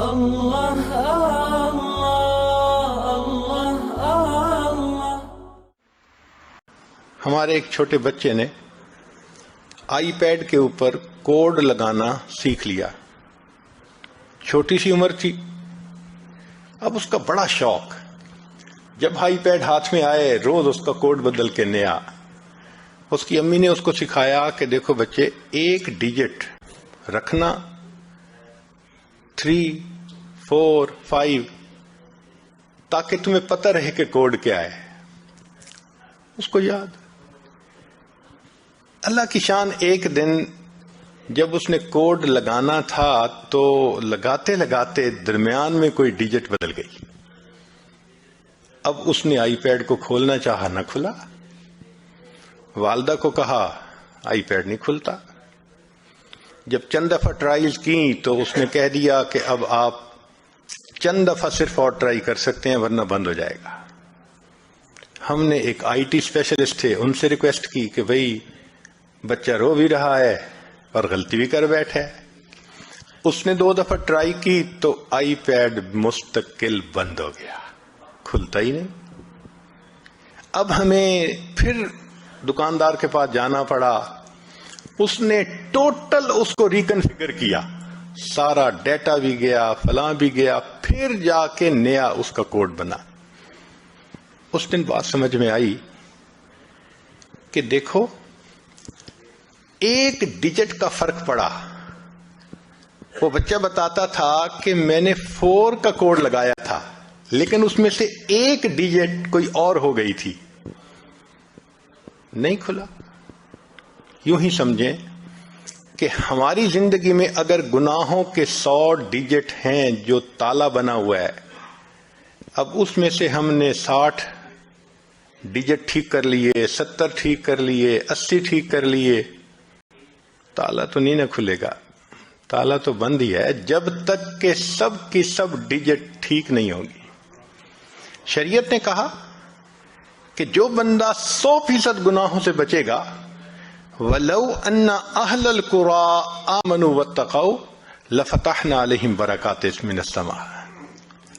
اللہ اللہ اللہ اللہ۔ ہمارے ایک چھوٹے بچے نے آئی پیڈ کے اوپر کوڈ لگانا سیکھ لیا، چھوٹی سی عمر تھی، اب اس کا بڑا شوق، جب آئی پیڈ ہاتھ میں آئے روز اس کا کوڈ بدل کے نیا۔ اس کی امی نے اس کو سکھایا کہ دیکھو بچے، ایک ڈیجٹ رکھنا 3 4 5 تاکہ تمہیں پتہ رہے کہ کوڈ کیا ہے۔ اس کو یاد۔ اللہ کی شان، ایک دن جب اس نے کوڈ لگانا تھا تو لگاتے لگاتے درمیان میں کوئی ڈیجٹ بدل گئی۔ اب اس نے آئی پیڈ کو کھولنا چاہا، نہ کھلا۔ والدہ کو کہا، آئی پیڈ نہیں کھلتا۔ جب چند دفعہ ٹرائیز کی تو اس نے کہہ دیا کہ اب آپ چند دفعہ صرف اور ٹرائی کر سکتے ہیں ورنہ بند ہو جائے گا۔ ہم نے ایک آئی ٹی اسپیشلسٹ تھے، ان سے ریکویسٹ کی کہ بھئی بچہ رو بھی رہا ہے اور غلطی بھی کر بیٹھا ہے۔ اس نے 2 دفعہ ٹرائی کی تو آئی پیڈ مستقل بند ہو گیا، کھلتا ہی نہیں۔ اب ہمیں پھر دکاندار کے پاس جانا پڑا، اس نے ٹوٹل اس کو ریکنفیگر کیا، سارا ڈیٹا بھی گیا، فلاں بھی گیا، پھر جا کے نیا اس کا کوڈ بنا۔ اس دن بات سمجھ میں آئی کہ دیکھو، ایک ڈیجٹ کا فرق پڑا۔ وہ بچہ بتاتا تھا کہ میں نے 4 کا کوڈ لگایا تھا لیکن اس میں سے ایک ڈیجٹ کوئی اور ہو گئی تھی، نہیں کھلا۔ یوں ہی سمجھیں کہ ہماری زندگی میں اگر گناہوں کے 100 ڈیجٹ ہیں جو تالا بنا ہوا ہے، اب اس میں سے ہم نے 60 ڈیجٹ ٹھیک کر لیے، 70 ٹھیک کر لیے، 80 ٹھیک کر لیے، تالا تو نہیں نہ کھلے گا۔ تالا تو بند ہی ہے جب تک کہ سب کی سب ڈیجٹ ٹھیک نہیں ہوگی۔ شریعت نے کہا کہ جو بندہ 100% گناہوں سے بچے گا، وَلَوْ أَنَّ أَهْلَ الْقُرَىٰ آمَنُوا وَاتَّقَوْا لَفَتَحْنَا عَلَيْهِمْ بَرَكَاتٍ مِّنَ السَّمَاءِ۔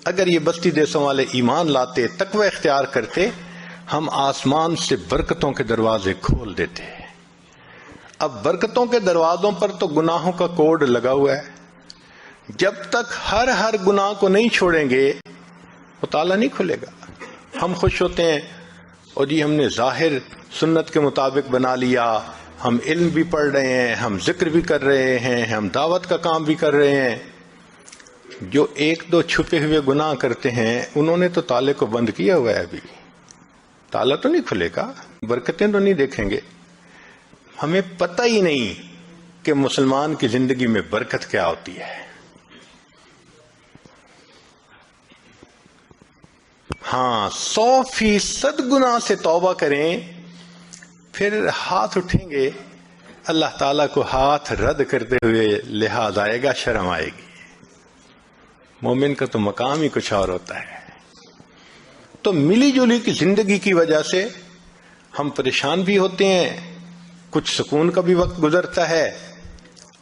اگر یہ بستی دیسوں والے ایمان لاتے، تقوی اختیار کرتے، ہم آسمان سے برکتوں کے دروازے کھول دیتے۔ اب برکتوں کے دروازوں پر تو گناہوں کا کوڈ لگا ہوا ہے، جب تک ہر گناہ کو نہیں چھوڑیں گے وہ تالا نہیں کھلے گا۔ ہم خوش ہوتے ہیں اور جی ہم نے ظاہر سنت کے مطابق بنا لیا، ہم علم بھی پڑھ رہے ہیں، ہم ذکر بھی کر رہے ہیں، ہم دعوت کا کام بھی کر رہے ہیں۔ جو 1-2 چھپے ہوئے گناہ کرتے ہیں انہوں نے تو تالے کو بند کیا ہوا ہے، ابھی تالا تو نہیں کھلے گا، برکتیں تو نہیں دیکھیں گے۔ ہمیں پتہ ہی نہیں کہ مسلمان کی زندگی میں برکت کیا ہوتی ہے۔ ہاں، 100% گناہ سے توبہ کریں، پھر ہاتھ اٹھیں گے، اللہ تعالیٰ کو ہاتھ رد کرتے ہوئے لحاظ آئے گا، شرم آئے گی۔ مومن کا تو مقام ہی کچھ اور ہوتا ہے۔ تو ملی جلی کی زندگی کی وجہ سے ہم پریشان بھی ہوتے ہیں، کچھ سکون کا بھی وقت گزرتا ہے،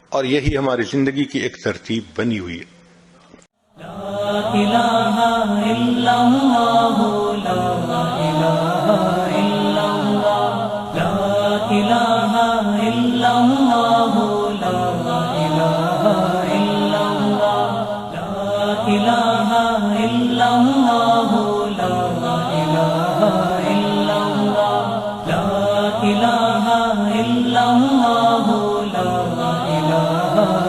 اور یہی ہماری زندگی کی ایک ترتیب بنی ہوئی ہے۔ لا الہ الا اللہ، لا الہ الا اللہ، لا الہ الا اللہ، لا الہ الا اللہ، لا الہ الا اللہ، لا الہ الا اللہ، لا الہ الا اللہ، لا الہ